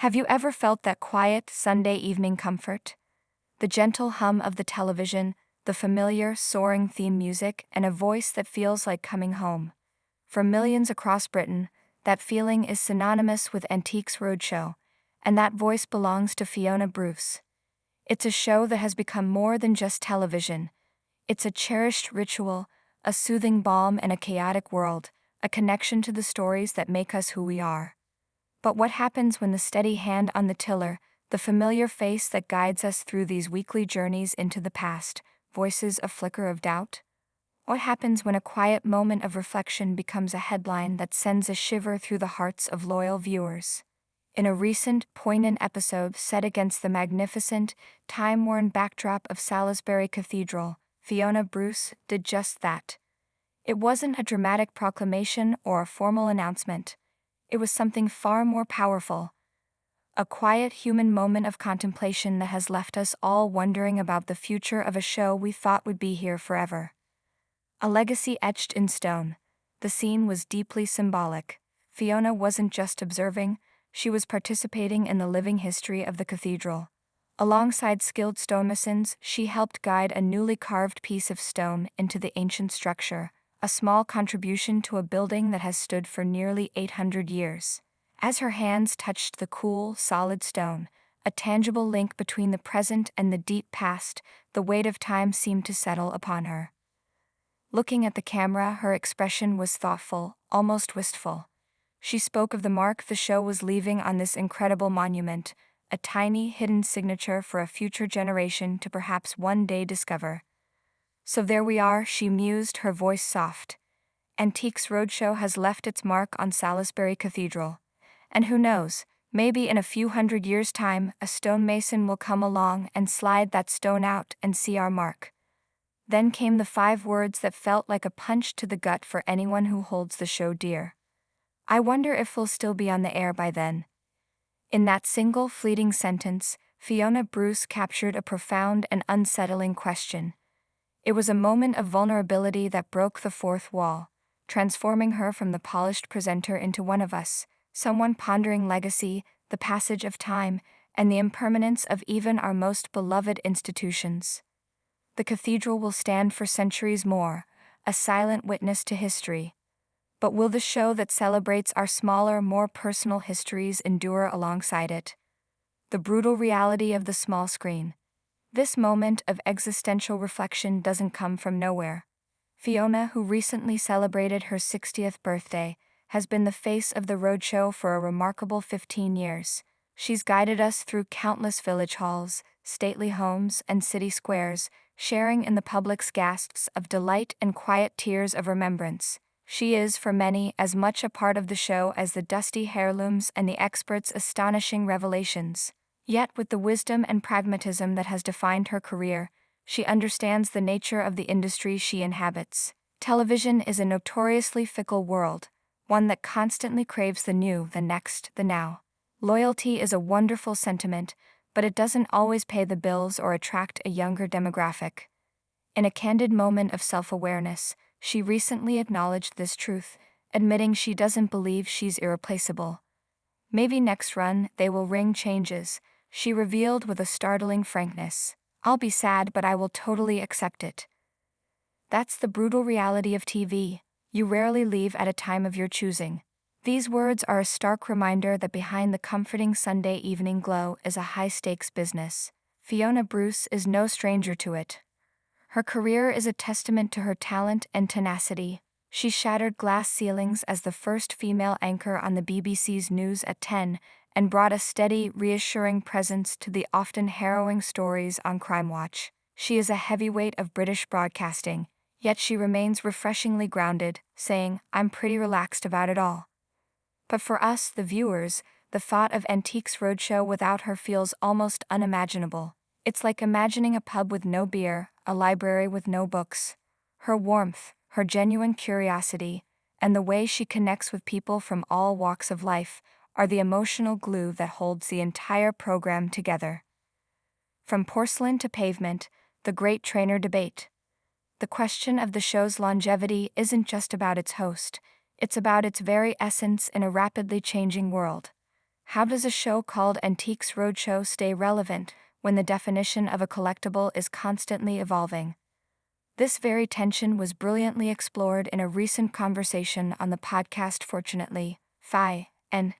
Have you ever felt that quiet Sunday evening comfort? The gentle hum of the television, the familiar soaring theme music, and a voice that feels like coming home. For millions across Britain, that feeling is synonymous with Antiques Roadshow, and that voice belongs to Fiona Bruce. It's a show that has become more than just television. It's a cherished ritual, a soothing balm in a chaotic world, a connection to the stories that make us who we are. But what happens when the steady hand on the tiller, the familiar face that guides us through these weekly journeys into the past, voices a flicker of doubt? What happens when a quiet moment of reflection becomes a headline that sends a shiver through the hearts of loyal viewers? In a recent, poignant episode set against the magnificent, time-worn backdrop of Salisbury Cathedral, Fiona Bruce did just that. It wasn't a dramatic proclamation or a formal announcement. It was something far more powerful. A quiet human moment of contemplation that has left us all wondering about the future of a show we thought would be here forever. A legacy etched in stone. The scene was deeply symbolic. Fiona wasn't just observing, she was participating in the living history of the cathedral. Alongside skilled stonemasons, she helped guide a newly carved piece of stone into the ancient structure, a small contribution to a building that has stood for nearly 800 years. As her hands touched the cool, solid stone, a tangible link between the present and the deep past, the weight of time seemed to settle upon her. Looking at the camera, her expression was thoughtful, almost wistful. She spoke of the mark the show was leaving on this incredible monument, a tiny, hidden signature for a future generation to perhaps one day discover. So there we are, she mused, her voice soft. Antiques Roadshow has left its mark on Salisbury Cathedral. And who knows, maybe in a few hundred years' time, a stonemason will come along and slide that stone out and see our mark. Then came the 5 words that felt like a punch to the gut for anyone who holds the show dear. I wonder if we'll still be on the air by then. In that single fleeting sentence, Fiona Bruce captured a profound and unsettling question. It was a moment of vulnerability that broke the fourth wall, transforming her from the polished presenter into one of us, someone pondering legacy, the passage of time, and the impermanence of even our most beloved institutions. The cathedral will stand for centuries more, a silent witness to history. But will the show that celebrates our smaller, more personal histories endure alongside it? The brutal reality of the small screen. This moment of existential reflection doesn't come from nowhere. Fiona, who recently celebrated her 60th birthday, has been the face of the Roadshow for a remarkable 15 years. She's guided us through countless village halls, stately homes, and city squares, sharing in the public's gasps of delight and quiet tears of remembrance. She is, for many, as much a part of the show as the dusty heirlooms and the experts' astonishing revelations. Yet, with the wisdom and pragmatism that has defined her career, she understands the nature of the industry she inhabits. Television is a notoriously fickle world, one that constantly craves the new, the next, the now. Loyalty is a wonderful sentiment, but it doesn't always pay the bills or attract a younger demographic. In a candid moment of self-awareness, she recently acknowledged this truth, admitting she doesn't believe she's irreplaceable. Maybe next run, they will ring changes, she revealed with a startling frankness. I'll be sad, but I will totally accept it. That's the brutal reality of TV. You rarely leave at a time of your choosing. These words are a stark reminder that behind the comforting Sunday evening glow is a high-stakes business. Fiona Bruce is no stranger to it. Her career is a testament to her talent and tenacity. She shattered glass ceilings as the first female anchor on the BBC's News at 10 and brought a steady, reassuring presence to the often harrowing stories on Crime Watch. She is a heavyweight of British broadcasting, yet she remains refreshingly grounded, saying, "I'm pretty relaxed about it all." But for us, the viewers, the thought of Antiques Roadshow without her feels almost unimaginable. It's like imagining a pub with no beer, a library with no books. Her warmth, her genuine curiosity, and the way she connects with people from all walks of life are the emotional glue that holds the entire program together. From porcelain to pavement, the great trainer debate. The question of the show's longevity isn't just about its host, it's about its very essence in a rapidly changing world. How does a show called Antiques Roadshow stay relevant when the definition of a collectible is constantly evolving? This very tension was brilliantly explored in a recent conversation on the podcast Fortunately, FIONA.